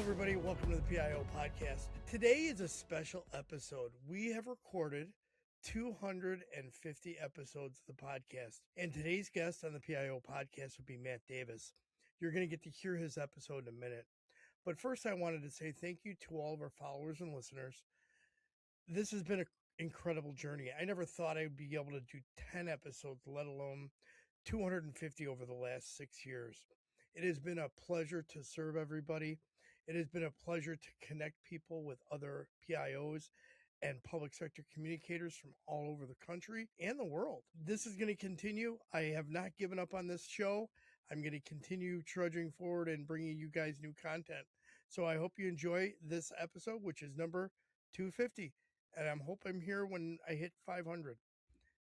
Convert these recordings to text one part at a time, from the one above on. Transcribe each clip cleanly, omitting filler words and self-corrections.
everybody. Welcome to the PIO podcast. Today is a special episode. We have recorded 250 episodes of the podcast, and today's guest on the PIO podcast would be Matt Davis. You're going to get to hear his episode in a minute. But first, I wanted to say thank you to all of our followers and listeners. This has been an incredible journey. I never thought I'd be able to do 10 episodes, let alone 250 over the last 6 years. It has been a pleasure to serve everybody. It has been a pleasure to connect people with other PIOs and public sector communicators from all over the country and the world. This is going to continue. I have not given up on this show. I'm going to continue trudging forward and bringing you guys new content. So I hope you enjoy this episode, which is number 250. And I hope I'm here when I hit 500.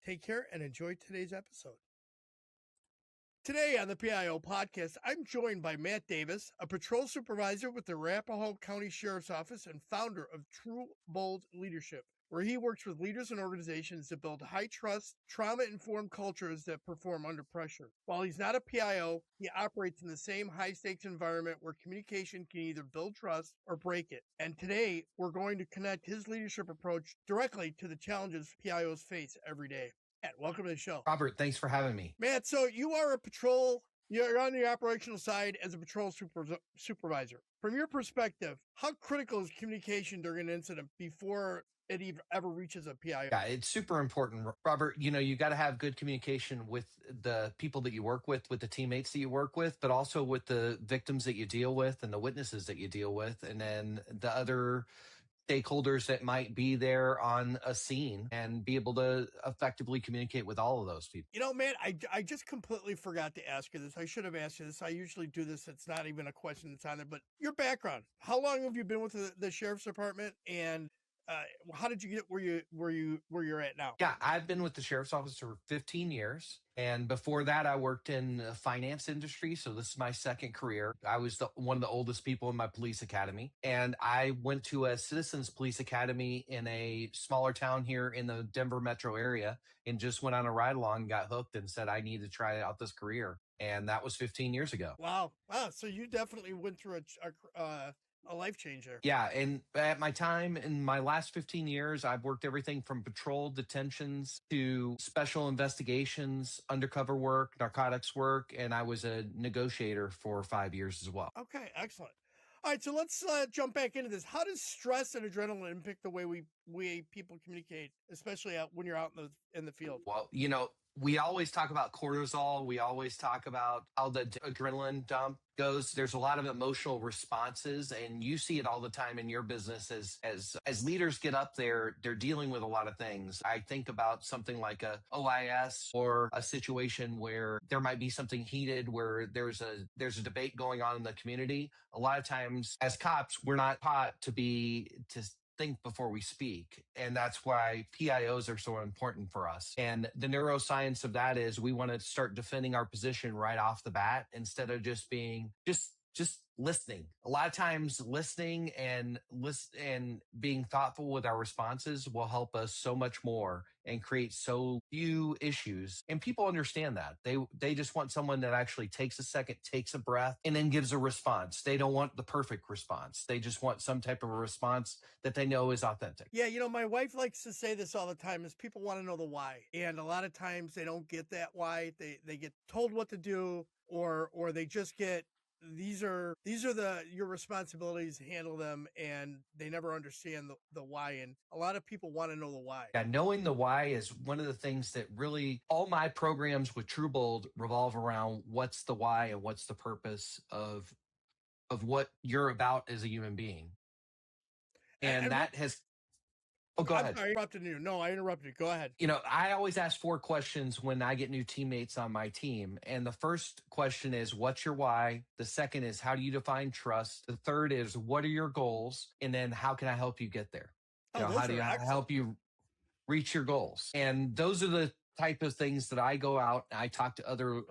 Take care and enjoy today's episode. Today on the PIO podcast, I'm joined by Matt Davis, a patrol supervisor with the Arapahoe County Sheriff's Office and founder of TrueBold Leadership, where he works with leaders and organizations to build high-trust, trauma-informed cultures that perform under pressure. While he's not a PIO, he operates in the same high-stakes environment where communication can either build trust or break it. And today, we're going to connect his leadership approach directly to the challenges PIOs face every day. Matt, welcome to the show. Robert, thanks for having me. Matt, so you are a patrol, you're on the operational side as a patrol supervisor. From your perspective, how critical is communication during an incident before it ever reaches a PIO? Yeah, it's super important, Robert. You got to have good communication with the people that you work with the teammates that you work with, but also with the victims that you deal with and the witnesses that you deal with, and then the other stakeholders that might be there on a scene, and be able to effectively communicate with all of those people. You know, man, I just completely forgot to ask you this. I should have asked you this. I usually do this. It's not even a question that's on there, but your background. How long have you been with the Sheriff's Department, and how did you get where you're at now? Yeah, I've been with the Sheriff's Office for 15 years. And before that, I worked in the finance industry. So this is my second career. I was one of the oldest people in my police academy. And I went to a citizens police academy in a smaller town here in the Denver metro area, and just went on a ride along, got hooked, and said, I need to try out this career. And that was 15 years ago. Wow. So you definitely went through a life changer. Yeah. And at my time in my last 15 years, I've worked everything from patrol detentions to special investigations, undercover work, narcotics work. And I was a negotiator for 5 years as well. Okay, excellent. All right, so let's jump back into this. How does stress and adrenaline impact the way we people communicate, especially when you're out in the field? Well, we always talk about cortisol. We always talk about how the adrenaline dump goes. There's a lot of emotional responses, and you see it all the time in your business as leaders get up there, they're dealing with a lot of things. I think about something like a OIS, or a situation where there might be something heated, where there's a debate going on in the community. A lot of times as cops, we're not taught to think before we speak. And that's why PIOs are so important for us. And the neuroscience of that is we want to start defending our position right off the bat, instead of just being just listening. A lot of times listening and being thoughtful with our responses will help us so much more and create so few issues. And people understand that. They just want someone that actually takes a second, takes a breath, and then gives a response. They don't want the perfect response. They just want some type of a response that they know is authentic. Yeah, my wife likes to say this all the time, is people want to know the why. And a lot of times they don't get that why. They get told what to do, or they just get, these are your responsibilities, handle them, and they never understand the why. And a lot of people want to know the why. Yeah, knowing the why is one of the things that really, all my programs with TrueBold revolve around what's the why and what's the purpose of what you're about as a human being. And that has... Oh, go ahead. I interrupted you. No, I interrupted you. Go ahead. I always ask 4 questions when I get new teammates on my team. And the first question is, what's your why? The second is, how do you define trust? The third is, what are your goals? And then, how can I help you get there? How do I help you reach your goals? And those are the type of things that I go out and I talk to other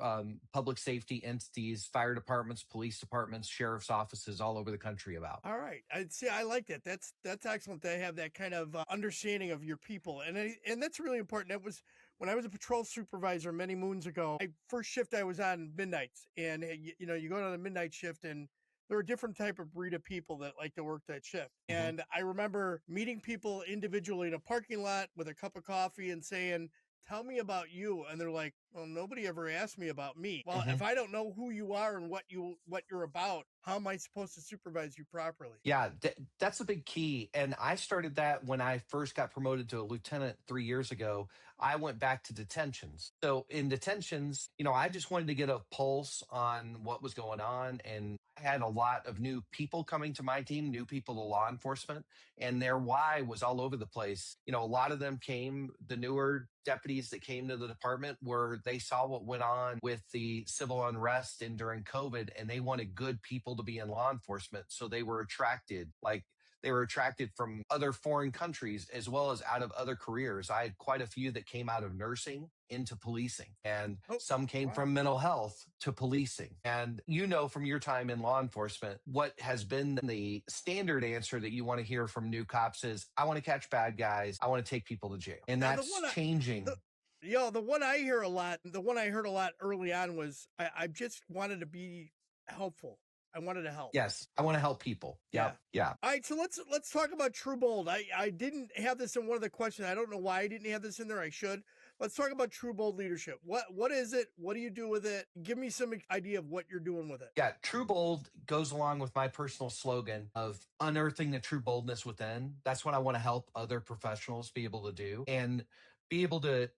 public safety entities, fire departments, police departments, sheriff's offices all over the country about. All right. I like that. That's excellent to have that kind of understanding of your people. And that's really important. That was when I was a patrol supervisor many moons ago. My first shift I was on midnights, and you go to the midnight shift, and They're a different type of breed of people that like to work that shift. And I remember meeting people individually in a parking lot with a cup of coffee and saying, tell me about you. And they're like, well, nobody ever asked me about me. Well, if I don't know who you are and what you're about, how am I supposed to supervise you properly? Yeah, that's a big key. And I started that when I first got promoted to a lieutenant 3 years ago. I went back to detentions. So in detentions, I just wanted to get a pulse on what was going on. And I had a lot of new people coming to my team, new people to law enforcement, and their why was all over the place. A lot of them the newer deputies that came to the department were they saw what went on with the civil unrest and during COVID, and they wanted good people to be in law enforcement. So they were attracted from other foreign countries as well as out of other careers. I had quite a few that came out of nursing into policing, and some came from mental health to policing. And from your time in law enforcement, what has been the standard answer that you want to hear from new cops is, I want to catch bad guys. I want to take people to jail. And that's changing. The one I hear a lot, the one I heard a lot early on was, I just wanted to be helpful. I wanted to help. Yes, I want to help people. Yeah. All right, so let's talk about TrueBold. I didn't have this in one of the questions. I don't know why I didn't have this in there. I should. Let's talk about TrueBold leadership. What is it? What do you do with it? Give me some idea of what you're doing with it. Yeah, TrueBold goes along with my personal slogan of unearthing the true boldness within. That's what I want to help other professionals be able to do and be able to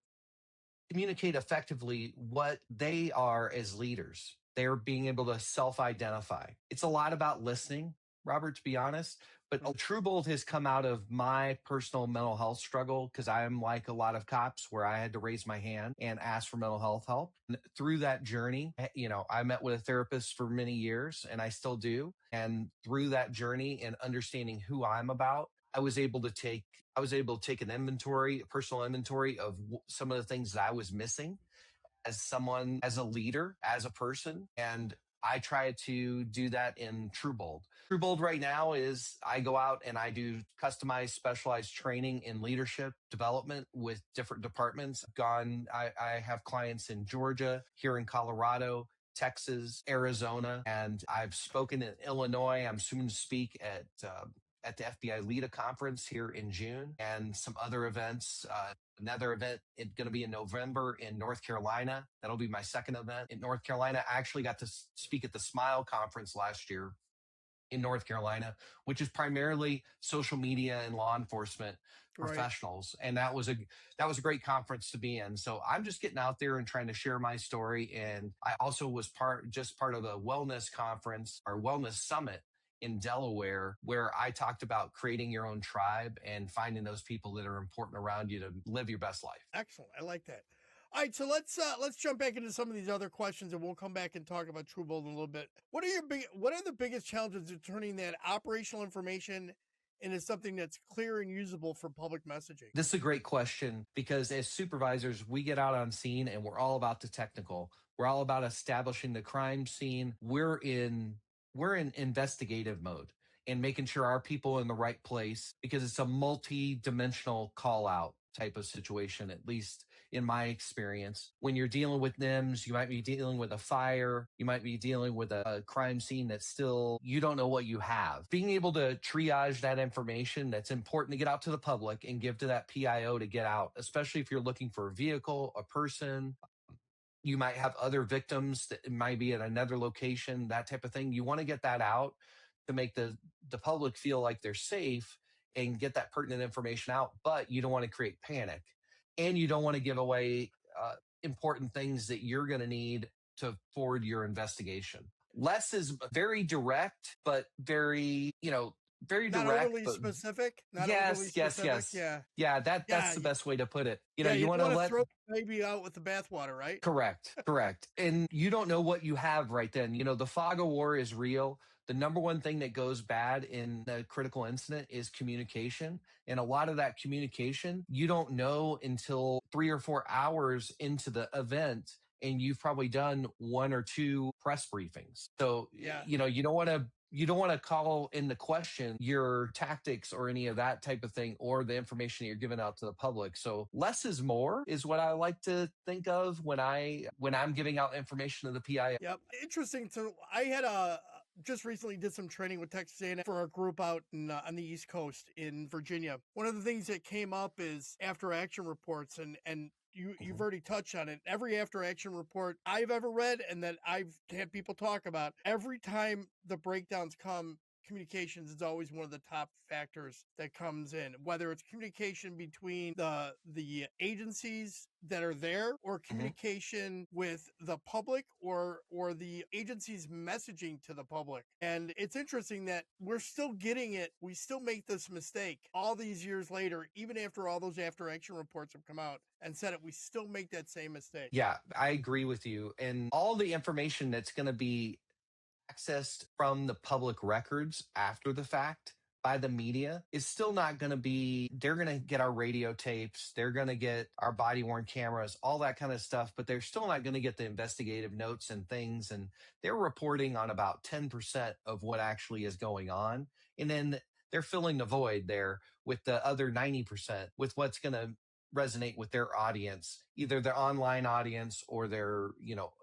communicate effectively what they are as leaders. They're being able to self-identify. It's a lot about listening, Robert, to be honest. But TrueBold has come out of my personal mental health struggle because I'm like a lot of cops where I had to raise my hand and ask for mental health help. And through that journey, I met with a therapist for many years and I still do. And through that journey and understanding who I'm about, I was able to take an inventory, a personal inventory of some of the things that I was missing as someone, as a leader, as a person. And I try to do that in TrueBold. TrueBold right now is I go out and I do customized, specialized training in leadership development with different departments. I have clients in Georgia, here in Colorado, Texas, Arizona, and I've spoken in Illinois. I'm soon to speak at the FBI LEADA conference here in June and some other events. Another event, it's going to be in November in North Carolina. That'll be my second event in North Carolina. I actually got to speak at the Smile conference last year in North Carolina, which is primarily social media and law enforcement professionals. And that was a great conference to be in. So I'm just getting out there and trying to share my story. And I also was part of a wellness conference or wellness summit in Delaware, where I talked about creating your own tribe and finding those people that are important around you to live your best life. Excellent. I like that. All right, so let's jump back into some of these other questions, and we'll come back and talk about TrueBold in a little bit. What are the biggest challenges in turning that operational information into something that's clear and usable for public messaging? This is a great question because as supervisors, we get out on scene and we're all about the technical. We're all about establishing the crime scene. We're in investigative mode and making sure our people are in the right place because it's a multi-dimensional call out type of situation, at least in my experience. When you're dealing with NIMS, you might be dealing with a fire, you might be dealing with a crime scene that's still, you don't know what you have. Being able to triage that information that's important to get out to the public and give to that PIO to get out, especially if you're looking for a vehicle, a person. You might have other victims that might be at another location, that type of thing. You want to get that out to make the public feel like they're safe and get that pertinent information out, but you don't want to create panic and you don't want to give away important things that you're going to need to forward your investigation. Less is very direct, but very, very not direct, overly specific. Yes. Yeah. That's the best way to put it. You want to throw the baby out with the bathwater, right? Correct. And you don't know what you have right then. The fog of war is real. The number one thing that goes bad in a critical incident is communication. And a lot of that communication, you don't know until 3 or 4 hours into the event. And you've probably done 1 or 2 press briefings. So, you don't want to call into question your tactics or any of that type of thing or the information that you're giving out to the public. So less is more is what I like to think of when I'm giving out information to the PI. Yep. Interesting. So I had a just recently did some training with Texas A&M for a group out on the East Coast in Virginia. One of the things that came up is after action reports, and you've Mhm. already touched on it. Every after action report I've ever read and that I've had people talk about, every time the breakdowns come, communications is always one of the top factors that comes in, whether it's communication between the agencies that are there, or Mhm. communication with the public, or the agency's messaging to the public. And it's interesting that we're still getting it. We still make this mistake all these years later, even after all those after action reports have come out and said it, we still make that same mistake. Yeah, I agree with you. And all the information that's going to be accessed from the public records after the fact by the media is still not going to be, they're going to get our radio tapes, they're going to get our body worn cameras, all that kind of stuff, but they're still not going to get the investigative notes and things. And they're reporting on about 10% of what actually is going on. And then they're filling the void there with the other 90% with what's going to resonate with their audience, either their online audience or their,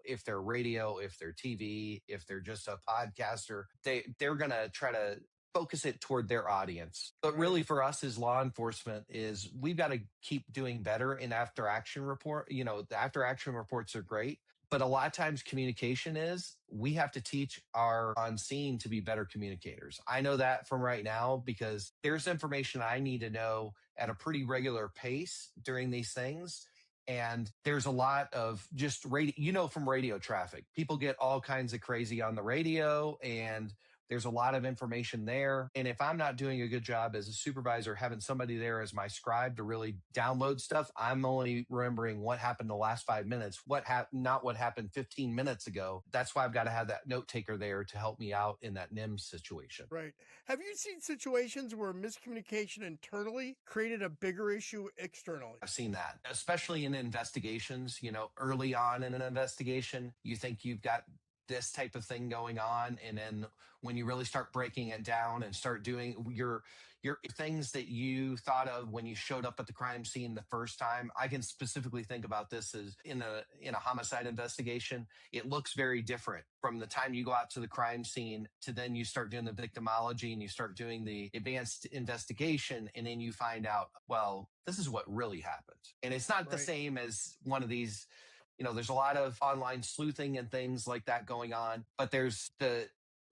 if they're radio, if they're TV, if they're just a podcaster, they're going to try to focus it toward their audience. But Right. really for us as law enforcement is we've got to keep doing better in after action report. The after action reports are great, but a lot of times communication is we have to teach our on scene to be better communicators. I know that from right now because there's information I need to know at a pretty regular pace during these things. And there's a lot of just radio, from radio traffic, people get all kinds of crazy on the radio, and there's a lot of information there. And if I'm not doing a good job as a supervisor, having somebody there as my scribe to really download stuff, I'm only remembering what happened the last 5 minutes, not what happened 15 minutes ago. That's why I've got to have that note taker there to help me out in that NIMS situation. Right. Have you seen situations where miscommunication internally created a bigger issue externally? I've seen that, especially in investigations. Early on in an investigation, you think you've got this type of thing going on. And then when you really start breaking it down and start doing your things that you thought of when you showed up at the crime scene the first time, I can specifically think about this as in a homicide investigation. It looks very different from the time you go out to the crime scene to then you start doing the victimology and you start doing the advanced investigation. And then you find out, well, this is what really happened. And it's not the Right. same as one of these, there's a lot of online sleuthing and things like that going on, but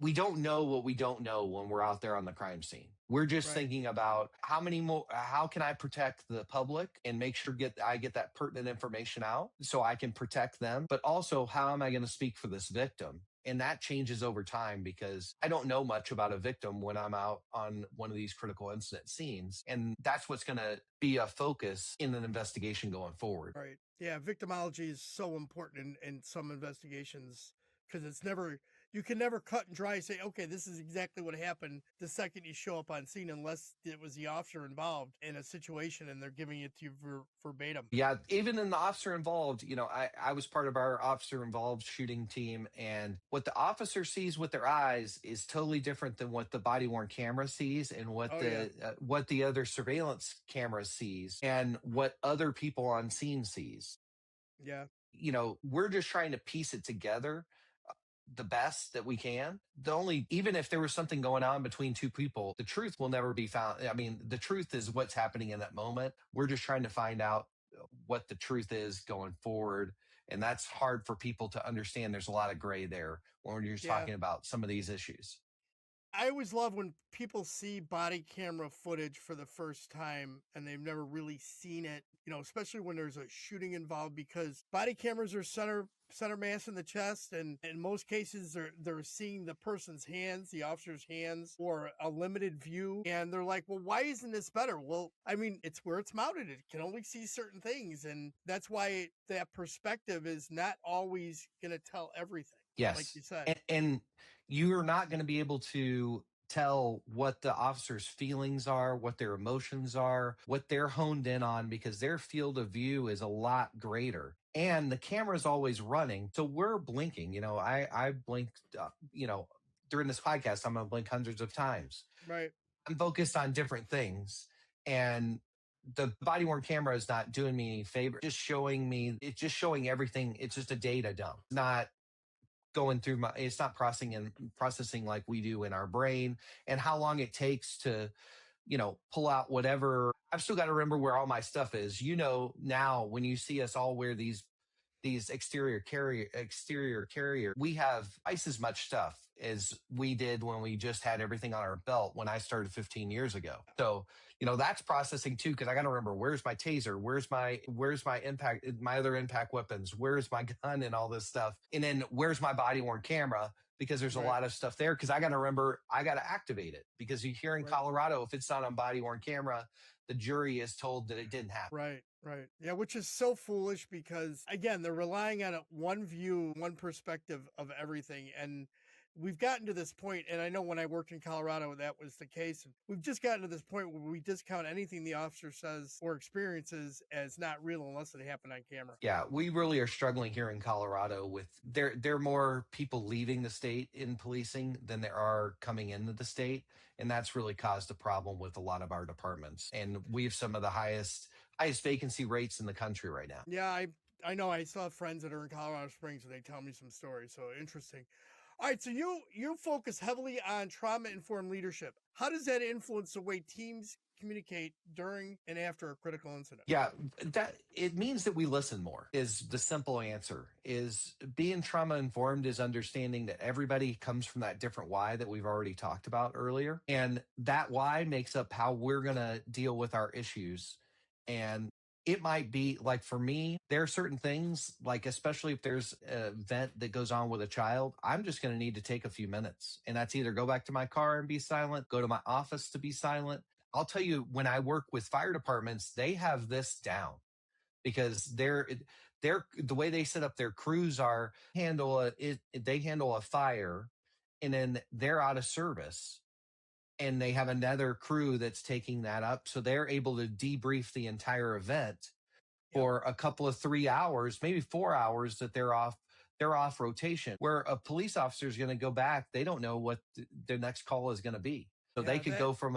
we don't know what we don't know when we're out there on the crime scene. We're just Right. thinking about how can I protect the public and make sure I get that pertinent information out so I can protect them, but also how am I going to speak for this victim? And that changes over time because I don't know much about a victim when I'm out on one of these critical incident scenes. And that's what's going to be a focus in an investigation going forward. Right. Yeah, victimology is so important in some investigations because you can never cut and dry say, okay, this is exactly what happened the second you show up on scene, unless it was the officer involved in a situation and they're giving it to you verbatim. Yeah, even in the officer involved, I was part of our officer involved shooting team, and what the officer sees with their eyes is totally different than what the body worn camera sees, and Oh, yeah. what the other surveillance camera sees, and what other people on scene sees. Yeah. We're just trying to piece it together the best that we can. Even if there was something going on between two people, the truth will never be found. I mean, the truth is what's happening in that moment. We're just trying to find out what the truth is going forward. And that's hard for people to understand. There's a lot of gray there when you're just Yeah. talking about some of these issues. I always love when people see body camera footage for the first time and they've never really seen it, especially when there's a shooting involved, because body cameras are center mass in the chest, and in most cases they're seeing the person's hands, the officer's hands, or a limited view, and they're like, well, why isn't this better? Well, I mean, it's where it's mounted. It can only see certain things, and that's why that perspective is not always going to tell everything, like Yes. you said. And you're not going to be able to tell what the officer's feelings are, what their emotions are, what they're honed in on, because their field of view is a lot greater. And the camera's always running. So we're blinking. I blinked, during this podcast, I'm going to blink hundreds of times. Right. I'm focused on different things. And the body worn camera is not doing me any favor, it's just showing everything. It's just a data dump, not going through it's not processing like we do in our brain, and how long it takes to, pull out whatever. I've still got to remember where all my stuff is. Now when you see us all wear these exterior carrier, we have twice as much stuff as we did when we just had everything on our belt when I started 15 years ago. So, that's processing too, because I got to remember, where's my taser, where's my impact, my other impact weapons, where's my gun, and all this stuff, and then where's my body worn camera, because there's a Right. lot of stuff there, because I got to remember, I got to activate it, because you hear in Right. Colorado, if it's not on body worn camera, the jury is told that it didn't happen. Right, right. Yeah, which is so foolish because, again, they're relying on one view, one perspective of everything. And we've gotten to this point, and I know when I worked in Colorado, that was the case. And we've just gotten to this point where we discount anything the officer says or experiences as not real unless it happened on camera. Yeah, we really are struggling here in Colorado with there are more people leaving the state in policing than there are coming into the state. And that's really caused a problem with a lot of our departments. And we have some of the highest vacancy rates in the country right now. Yeah, I know. I still have friends that are in Colorado Springs, and they tell me some stories. So interesting. All right, so you focus heavily on trauma informed leadership. How does that influence the way teams communicate during and after a critical incident? Yeah, that it means that we listen more is the simple answer. Is being trauma informed is understanding that everybody comes from that different why that we've already talked about earlier. And that why makes up how we're going to deal with our issues. And it might be like, for me, there are certain things, like especially if there's an event that goes on with a child, I'm just going to need to take a few minutes. And that's either go back to my car and be silent, go to my office to be silent. I'll tell you, when I work with fire departments, they have this down, because the way they set up their crews are they handle a fire, and then they're out of service, and they have another crew that's taking that up. So they're able to debrief the entire event for a couple of 3 hours, maybe 4 hours that they're off rotation, where a police officer is going to go back. They don't know what their next call is going to be. So they could go from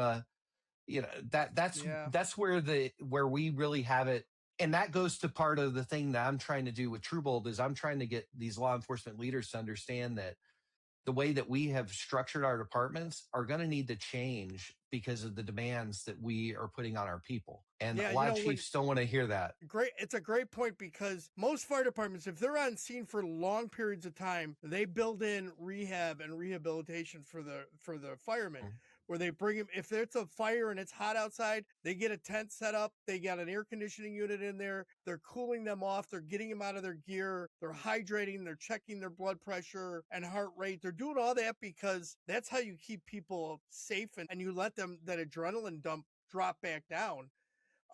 that's where we really have it. And that goes to part of the thing that I'm trying to do with TrueBold, is I'm trying to get these law enforcement leaders to understand that the way that we have structured our departments are going to need to change because of the demands that we are putting on our people. And a lot of chiefs don't want to hear that. Great. It's a great point, because most fire departments, if they're on scene for long periods of time, they build in rehab and rehabilitation for the firemen. Mm-hmm. Where they bring them, if it's a fire and it's hot outside, they get a tent set up. They got an air conditioning unit in there. They're cooling them off. They're getting them out of their gear. They're hydrating. They're checking their blood pressure and heart rate. They're doing all that because that's how you keep people safe, and you let them, that adrenaline dump, drop back down.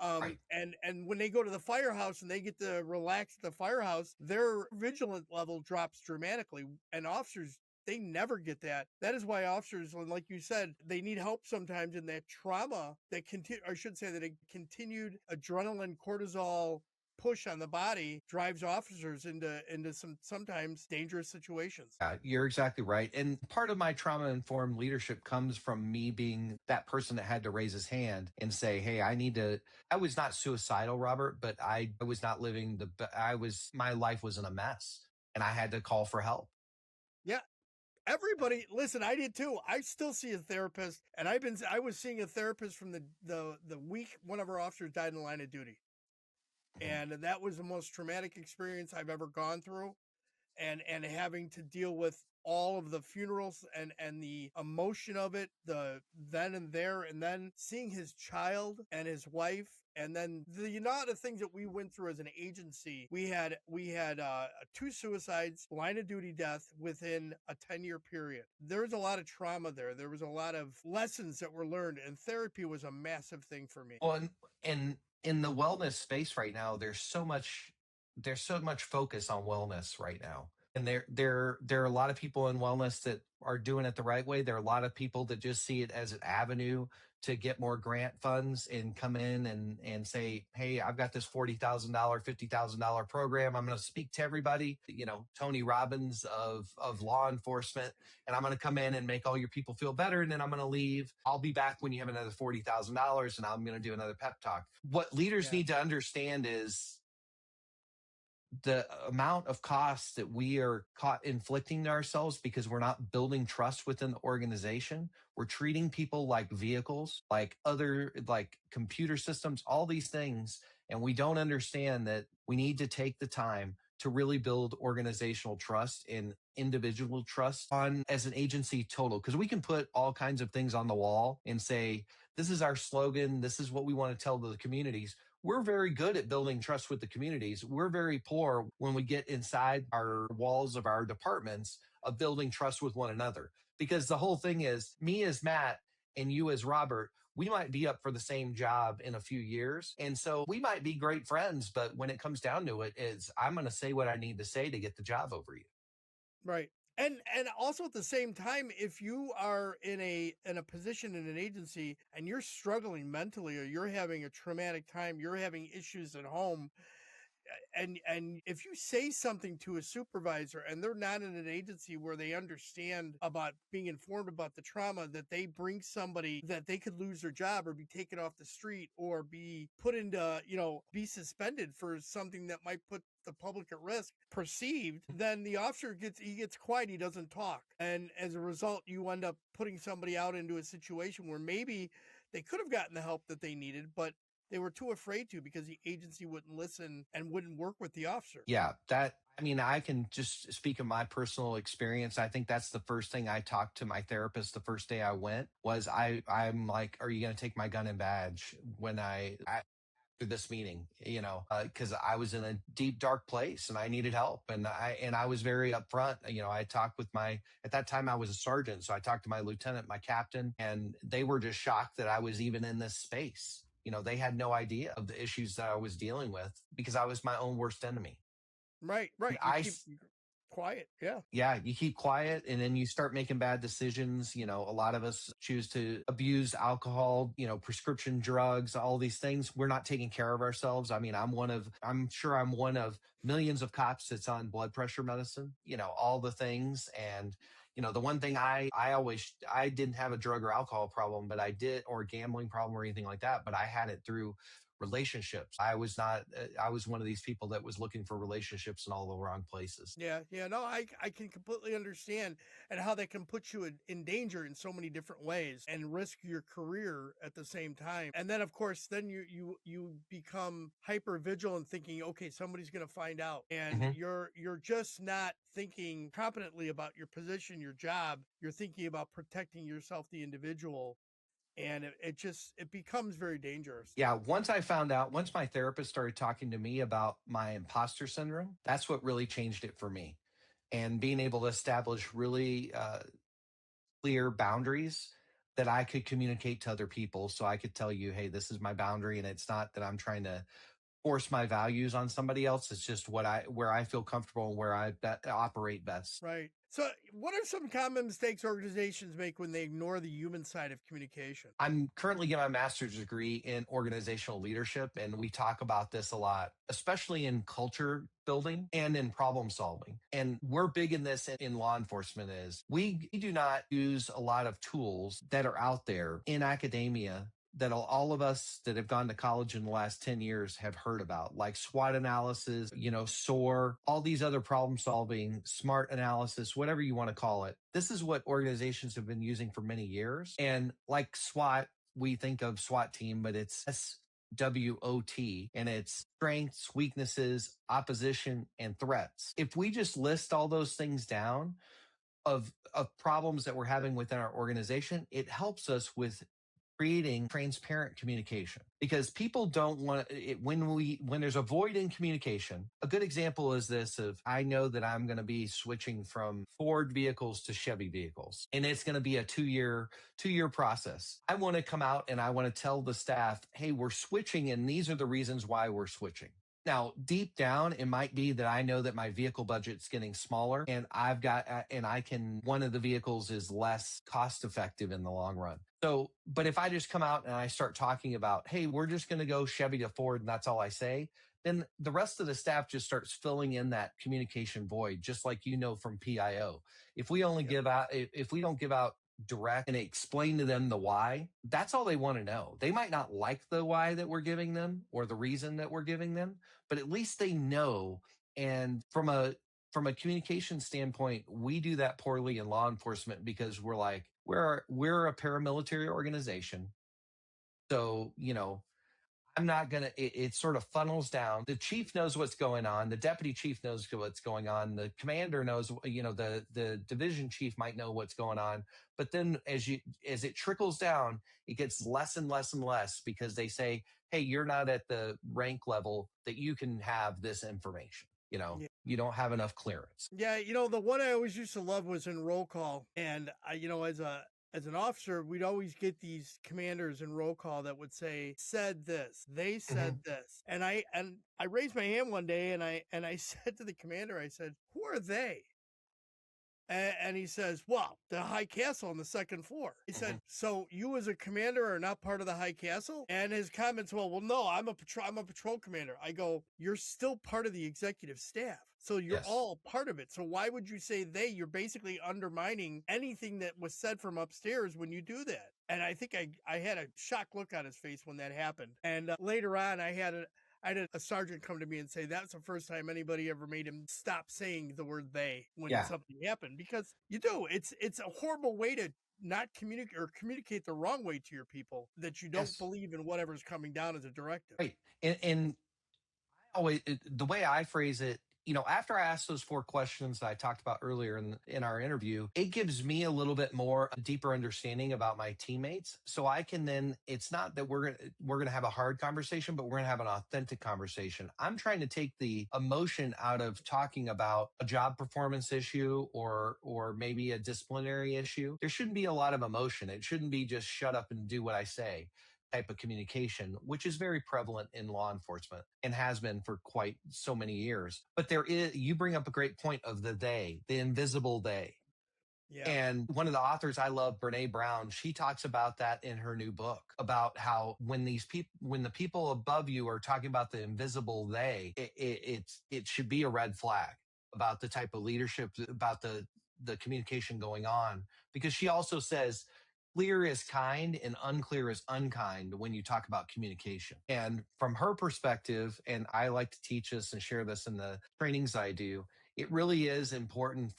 Right. And when they go to the firehouse and they get to relax at the firehouse, their vigilant level drops dramatically. And officers, they never get that. That is why officers, like you said, they need help sometimes in that trauma that that a continued adrenaline cortisol push on the body drives officers into some sometimes dangerous situations. Yeah, you're exactly right. And part of my trauma informed leadership comes from me being that person that had to raise his hand and say, hey, I was not suicidal, Robert, but I was not living my life was in a mess, and I had to call for help. Yeah. Everybody, listen, I did too. I still see a therapist, and I was seeing a therapist from the week one of our officers died in the line of duty. And that was the most traumatic experience I've ever gone through. And having to deal with all of the funerals and the emotion of it, the then and there, and then seeing his child and his wife, and then the amount of things that we went through as an agency. We had 2 suicides, line of duty death within a 10-year period. There was a lot of trauma there. There was a lot of lessons that were learned, and therapy was a massive thing for me. Well, and in the wellness space right now, there's so much focus on wellness right now. And there are a lot of people in wellness that are doing it the right way. There are a lot of people that just see it as an avenue to get more grant funds and come in and say, hey, I've got this $40,000, $50,000 program. I'm going to speak to everybody, Tony Robbins of law enforcement, and I'm going to come in and make all your people feel better. And then I'm going to leave. I'll be back when you have another $40,000, and I'm going to do another pep talk. What leaders need to understand is the amount of costs that we are caught inflicting to ourselves because we're not building trust within the organization. We're treating people like vehicles, like other, like computer systems, all these things. And we don't understand that we need to take the time to really build organizational trust and individual trust on as an agency total. Because we can put all kinds of things on the wall and say, this is our slogan. This is what we want to tell the communities. We're very good at building trust with the communities. We're very poor when we get inside our walls of our departments of building trust with one another. Because the whole thing is me as Matt and you as Robert, we might be up for the same job in a few years. And so we might be great friends, but when it comes down to it, is I'm going to say what I need to say to get the job over you. Right. And also at the same time, if you are in a position in an agency and you're struggling mentally, or you're having a traumatic time, you're having issues at home, and if you say something to a supervisor and they're not in an agency where they understand about being informed about the trauma, that they bring somebody that they could lose their job or be taken off the street or be put into, be suspended for something that might put the public at risk perceived, then the officer gets quiet, he doesn't talk, and as a result you end up putting somebody out into a situation where maybe they could have gotten the help that they needed, but they were too afraid to because the agency wouldn't listen and wouldn't work with the officer. Yeah, I mean, I can just speak of my personal experience. I think that's the first thing I talked to my therapist the first day I went was I'm like, are you going to take my gun and badge when after this meeting, because I was in a deep, dark place and I needed help. And I was very upfront. I talked with at that time I was a sergeant. So I talked to my lieutenant, my captain, and they were just shocked that I was even in this space. They had no idea of the issues that I was dealing with because I was my own worst enemy. Right, And right. You keep quiet. Yeah. yeah, you keep quiet and then you start making bad decisions. A lot of us choose to abuse alcohol, prescription drugs, all these things. We're not taking care of ourselves. I mean, I'm sure I'm one of millions of cops that's on blood pressure medicine, all the things. And, the one thing I didn't have a drug or alcohol problem, but I did, or gambling problem or anything like that, but I had it through relationships. I was not, I was one of these people that was looking for relationships in all the wrong places. Yeah, yeah, no, I can completely understand, and how that can put you in danger in so many different ways and risk your career at the same time. And then of course, then you become hyper vigilant, thinking, okay, somebody's going to find out, and Mhm. you're just not thinking competently about your position, your job. You're thinking about protecting yourself, the individual, and it becomes very dangerous. Yeah, once my therapist started talking to me about my imposter syndrome, that's what really changed it for me. And being able to establish really clear boundaries that I could communicate to other people. So I could tell you, hey, this is my boundary. And it's not that I'm trying to force my values on somebody else. It's just where I feel comfortable and where I operate best. Right. So, what are some common mistakes organizations make when they ignore the human side of communication? I'm currently getting my master's degree in organizational leadership, and we talk about this a lot, especially in culture building and in problem solving. And we're big in this in law enforcement is we do not use a lot of tools that are out there in academia that all of us that have gone to college in the last 10 years have heard about, like SWOT analysis, SOAR, all these other problem solving, SMART analysis, whatever you want to call it. This is what organizations have been using for many years. And like SWOT, we think of SWAT team, but it's SWOT, and it's strengths, weaknesses, opposition, and threats. If we just list all those things down of problems that we're having within our organization, it helps us with creating transparent communication, because people don't want it when there's a void in communication. A good example is this of, I know that I'm going to be switching from Ford vehicles to Chevy vehicles, and it's going to be a two year process. I want to come out and I want to tell the staff, hey, we're switching and these are the reasons why we're switching. Now, deep down, it might be that I know that my vehicle budget's getting smaller and one of the vehicles is less cost effective in the long run. So, but if I just come out and I start talking about, hey, we're just going to go Chevy to Ford and that's all I say, then the rest of the staff just starts filling in that communication void, just like from PIO. If we only Yep. if we don't give out direct and explain to them the why, that's all they want to know. They might not like the why that we're giving them or the reason that we're giving them, but at least they know And from a communication standpoint, we do that poorly in law enforcement because we're like, we're a paramilitary organization. So, I'm not going to, it sort of funnels down. The chief knows what's going on. The deputy chief knows what's going on. The commander knows, the division chief might know what's going on. But then as it trickles down, it gets less and less and less because they say, hey, you're not at the rank level that you can have this information. Yeah. You don't have enough clearance. Yeah, the one I always used to love was in roll call, and as an officer, we'd always get these commanders in roll call that would say, "Said this, they said this," and I raised my hand one day, and I said to the commander, I said, "Who are they?" And he says, "Well, the high castle on the second floor." He said, "So you as a commander are not part of the high castle?" And his comments, well, no, I'm a patrol commander. I go, "You're still part of the executive staff. So you're Yes. all part of it. So why would you say they? You're basically undermining anything that was said from upstairs when you do that." And I think I had a shocked look on his face when that happened. And later on, I had a sergeant come to me and say that's the first time anybody ever made him stop saying the word "they" when Yeah. something happened, because you do. It's a horrible way to not communicate, or communicate the wrong way to your people, that you don't Yes. believe in whatever's coming down as a directive. Right. And always the way I phrase it, after I ask those 4 questions that I talked about earlier in our interview, it gives me a little bit more a deeper understanding about my teammates. So I can then, it's not that we're gonna have a hard conversation, but we're gonna have an authentic conversation. I'm trying to take the emotion out of talking about a job performance issue or maybe a disciplinary issue. There shouldn't be a lot of emotion. It shouldn't be just shut up and do what I say type of communication, which is very prevalent in law enforcement and has been for quite so many years. But you bring up a great point of the invisible they. Yeah. And one of the authors I love, Brene Brown, she talks about that in her new book about how when the people above you are talking about the invisible they, it should be a red flag about the type of leadership, about the communication going on. Because she also says clear is kind and unclear is unkind when you talk about communication. And from her perspective, and I like to teach this and share this in the trainings I do, it really is important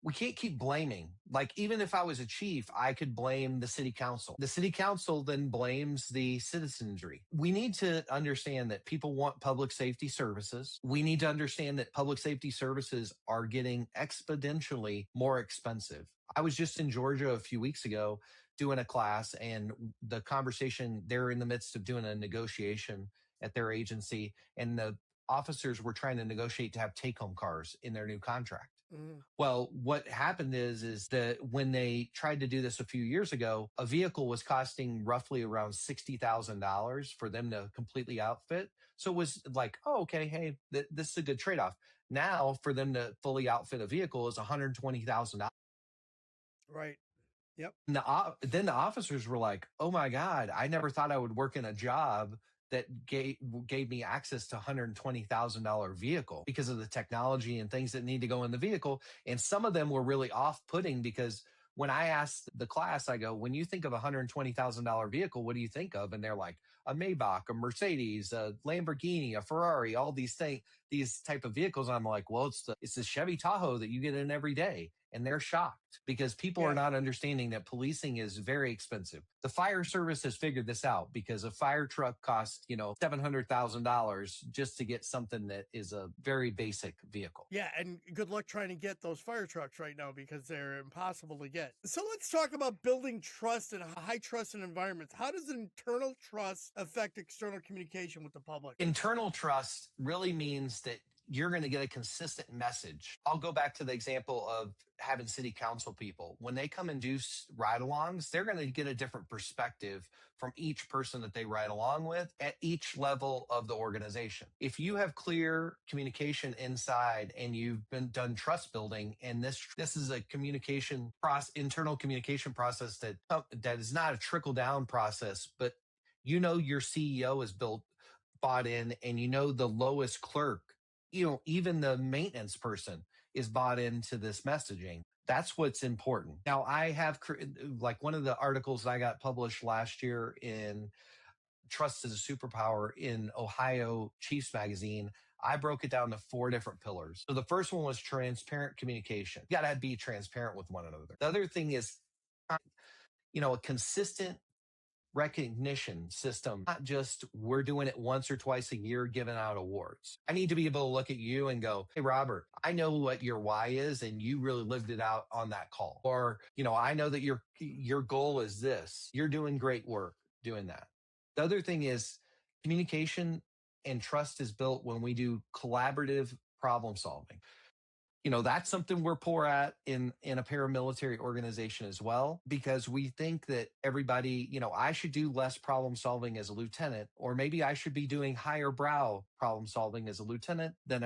we can't keep blaming. Like, even if I was a chief, I could blame the city council. The city council then blames the citizenry. We need to understand that people want public safety services. We need to understand that public safety services are getting exponentially more expensive. I was just in Georgia a few weeks ago doing a class, and the conversation, they're in the midst of doing a negotiation at their agency, and the officers were trying to negotiate to have take-home cars in their new contract. Well, what happened is that when they tried to do this a few years ago, a vehicle was costing roughly around $60,000 for them to completely outfit. So it was like, oh, okay, hey, this is a good trade-off. Now, for them to fully outfit a vehicle is $120,000. Right. Yep. And then the officers were like, "Oh my God, I never thought I would work in a job that gave me access to $120,000 vehicle because of the technology and things that need to go in the vehicle." And some of them were really off-putting because when I asked the class, I go, "When you think of a $120,000 vehicle, what do you think of?" And they're like, "A Maybach, a Mercedes, a Lamborghini, a Ferrari, all these things, these type of vehicles." I'm like, "Well, it's the Chevy Tahoe that you get in every day." And they're shocked because people are Yeah. not understanding that policing is very expensive. The fire service has figured this out because a fire truck costs, $700,000 just to get something that is a very basic vehicle. Yeah, and good luck trying to get those fire trucks right now because they're impossible to get. So let's talk about building trust in high trust environments. How does internal trust affect external communication with the public? Internal trust really means that you're going to get a consistent message. I'll go back to the example of having city council people. When they come and do ride alongs, they're going to get a different perspective from each person that they ride along with at each level of the organization. If you have clear communication inside and you've been done trust building, and this is a internal communication process that is not a trickle down process, but your CEO is bought in, and the lowest clerk, even the maintenance person is bought into this messaging. That's what's important. Now, I have like one of the articles that I got published last year in Trust is a Superpower in Ohio Chiefs Magazine. I broke it down to 4 different pillars. So the first one was transparent communication. You got to be transparent with one another. The other thing is, a consistent recognition system, not just we're doing it once or twice a year, giving out awards. I need to be able to look at you and go, hey, Robert, I know what your why is, and you really lived it out on that call. Or, I know that your goal is this. You're doing great work doing that. The other thing is communication and trust is built when we do collaborative problem solving. That's something we're poor at in a paramilitary organization as well, because we think that everybody, I should do less problem solving as a lieutenant, or maybe I should be doing higher brow problem solving as a lieutenant than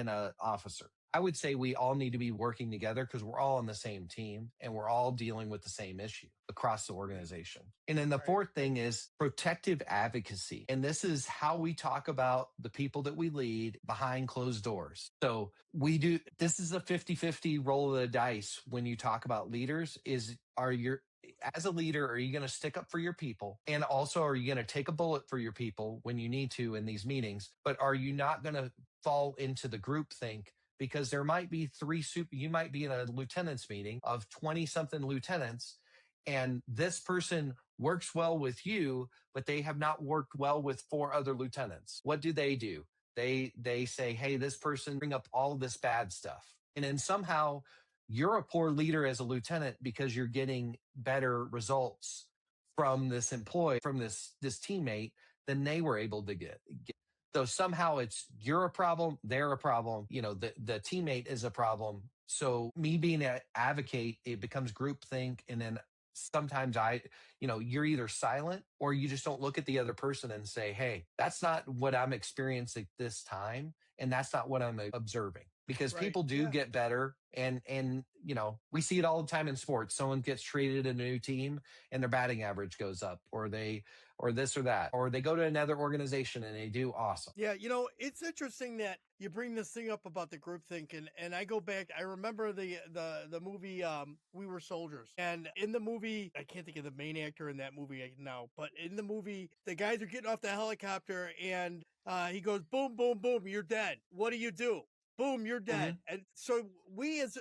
a officer. I would say we all need to be working together because we're all on the same team and we're all dealing with the same issue across the organization. And then the fourth thing is protective advocacy. And this is how we talk about the people that we lead behind closed doors. So this is a 50-50 roll of the dice when you talk about leaders as a leader, are you going to stick up for your people? And also, are you going to take a bullet for your people when you need to in these meetings? But are you not going to fall into the group think? Because there might be you might be in a lieutenant's meeting of 20 something lieutenants, and this person works well with you, but they have not worked well with 4 other lieutenants. What do? They say, hey, this person bring up all this bad stuff. And then somehow you're a poor leader as a lieutenant because you're getting better results from this employee, from this teammate than they were able to get. So somehow you're a problem, they're a problem, the teammate is a problem. So me being an advocate, it becomes groupthink. And then sometimes you're either silent or you just don't look at the other person and say, hey, that's not what I'm experiencing this time. And that's not what I'm observing. Because people do get better. And we see it all the time in sports. Someone gets traded in a new team and their batting average goes up, or this or that, or they go to another organization and they do awesome. Yeah, it's interesting that you bring this thing up about the group think, and I go back. I remember the movie We Were Soldiers, and in the movie, I can't think of the main actor in that movie now, but in the movie, the guys are getting off the helicopter, and he goes, boom, boom, boom, you're dead. What do? Boom, you're dead. Mm-hmm. And so we as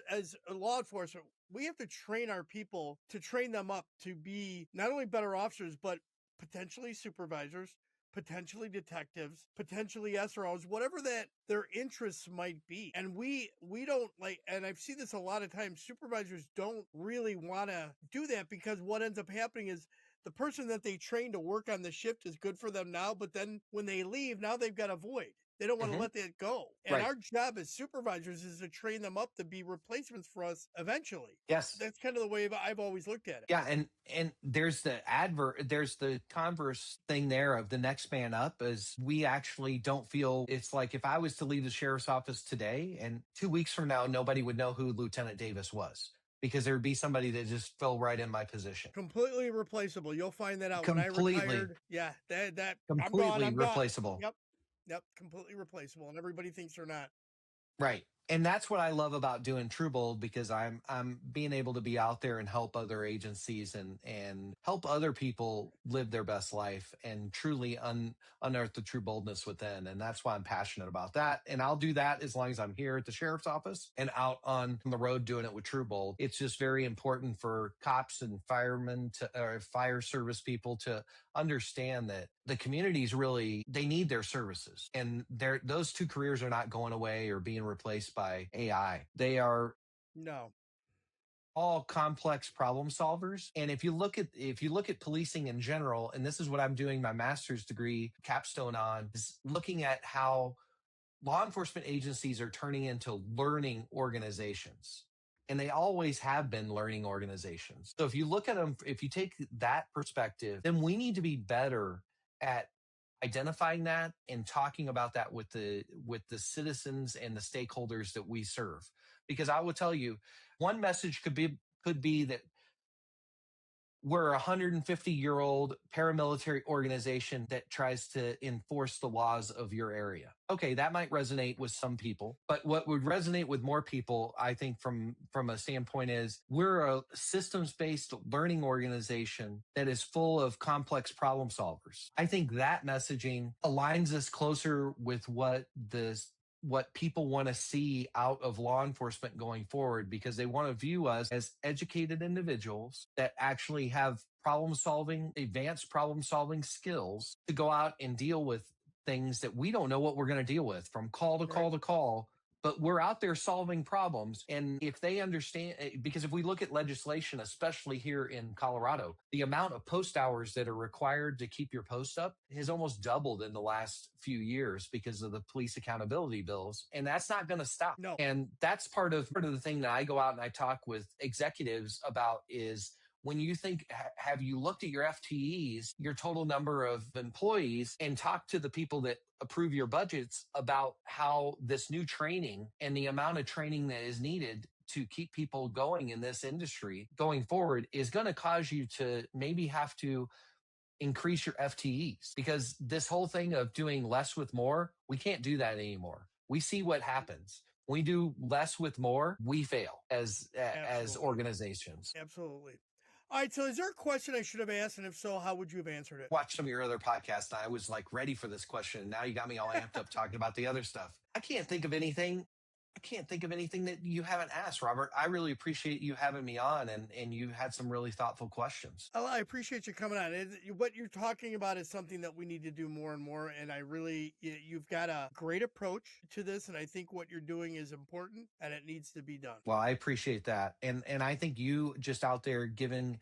law enforcement, we have to train our people to train them up to be not only better officers, but potentially supervisors, potentially detectives, potentially SROs, whatever that their interests might be. And we don't and I've seen this a lot of times, supervisors don't really want to do that, because what ends up happening is the person that they train to work on the shift is good for them now, but then when they leave, now they've got a void. They don't want to let that go. And our job as supervisors is to train them up to be replacements for us eventually. Yes. That's kind of the way I've always looked at it. Yeah. And there's there's the converse thing there of the next man up, is we actually don't feel, it's like if I was to leave the sheriff's office today and 2 weeks from now, nobody would know who Lieutenant Davis was, because there would be somebody that just fell right in my position. Completely replaceable. You'll find that out. Completely. When I retired. Yeah. That completely I'm replaceable. Gone. Yep, completely replaceable, and everybody thinks they're not. Right. And that's what I love about doing TrueBold, because I'm being able to be out there and help other agencies and help other people live their best life and truly unearth the true boldness within. And that's why I'm passionate about that. And I'll do that as long as I'm here at the sheriff's office and out on the road doing it with TrueBold. It's just very important for cops and firemen or fire service people to understand that the communities really, they need their services, and those 2 careers are not going away or being replaced by AI. They are all complex problem solvers. And if you look at policing in general, and this is what I'm doing my master's degree capstone on, is looking at how law enforcement agencies are turning into learning organizations. And they always have been learning organizations. So if you look at them, if you take that perspective, then we need to be better at identifying that and talking about that with the citizens and the stakeholders that we serve. Because I will tell you, one message could be that we're a 150-year-old paramilitary organization that tries to enforce the laws of your area. Okay, that might resonate with some people, but what would resonate with more people, I think, from a standpoint, is we're a systems-based learning organization that is full of complex problem solvers. I think that messaging aligns us closer with what the what people want to see out of law enforcement going forward, because they want to view us as educated individuals that actually have advanced problem solving skills to go out and deal with things that we don't know what we're going to deal with from call to call to call. But we're out there solving problems. And if they understand, because if we look at legislation, especially here in Colorado, the amount of post hours that are required to keep your post up has almost doubled in the last few years because of the police accountability bills. And that's not going to stop. No. And that's part of the thing that I go out and I talk with executives about is, when you think, have you looked at your FTEs, your total number of employees, and talked to the people that approve your budgets about how this new training and the amount of training that is needed to keep people going in this industry going forward is going to cause you to maybe have to increase your FTEs? Because this whole thing of doing less with more, we can't do that anymore. We see what happens. When we do less with more, we fail as organizations. Absolutely. All right, so is there a question I should have asked? And if so, how would you have answered it? Watched some of your other podcasts, and I was like ready for this question. Now you got me all amped up talking about the other stuff. I can't think of anything that you haven't asked, Robert. I really appreciate you having me on, and you had some really thoughtful questions. Oh, I appreciate you coming on. What you're talking about is something that we need to do more and more. And you've got a great approach to this. And I think what you're doing is important and it needs to be done. Well, I appreciate that. And I think you just out there giving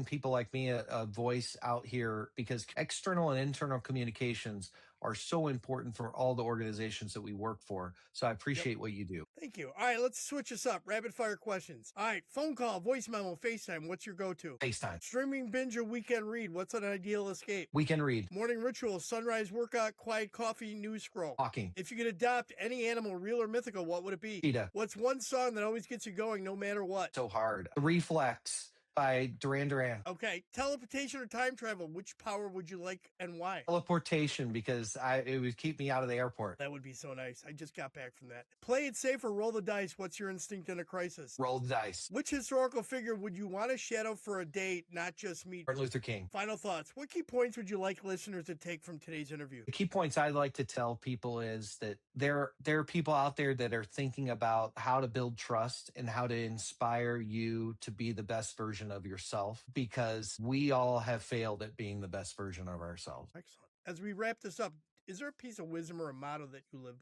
people like me a voice out here, because external and internal communications are so important for all the organizations that we work for. So I appreciate what you do. Thank you. All right, let's switch this up. Rapid fire questions. All right, phone call, voice memo, FaceTime. What's your go-to? FaceTime. Streaming, binge, or weekend read. What's an ideal escape? Weekend read. Morning ritual, sunrise workout, quiet coffee, news scroll. Walking. If you could adopt any animal, real or mythical, what would it be? Cheetah. What's one song that always gets you going no matter what? So hard. Reflex by Duran Duran. Okay. Teleportation or time travel, which power would you like and why? Teleportation, because it would keep me out of the airport. That would be so nice. I just got back from that. Play it safe or roll the dice. What's your instinct in a crisis? Roll the dice. Which historical figure would you want to shadow for a date, not just meet? Martin Luther King. Final thoughts. What key points would you like listeners to take from today's interview? The key points I'd like to tell people is that there are people out there that are thinking about how to build trust and how to inspire you to be the best version of yourself, because we all have failed at being the best version of ourselves. Excellent. As we wrap this up, is there a piece of wisdom or a motto that you live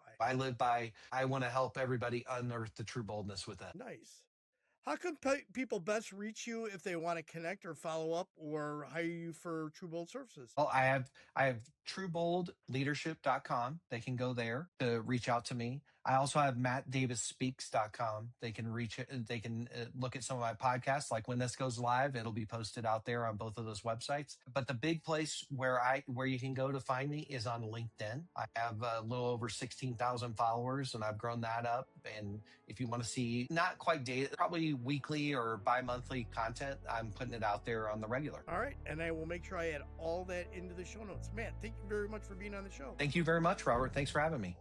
by? I want to help everybody unearth the true boldness with that. Nice. How can people best reach you if they want to connect or follow up or hire you for TrueBold services? Well, I have TrueBoldLeadership.com. They can go there to reach out to me. I also have MattDavisSpeaks.com. They can look at some of my podcasts. Like when this goes live, it'll be posted out there on both of those websites. But the big place where you can go to find me is on LinkedIn. I have a little over 16,000 followers, and I've grown that up. And if you want to see, not quite daily, probably weekly or bi-monthly content, I'm putting it out there on the regular. All right. And I will make sure I add all that into the show notes. Matt, thank you very much for being on the show. Thank you very much, Robert. Thanks for having me.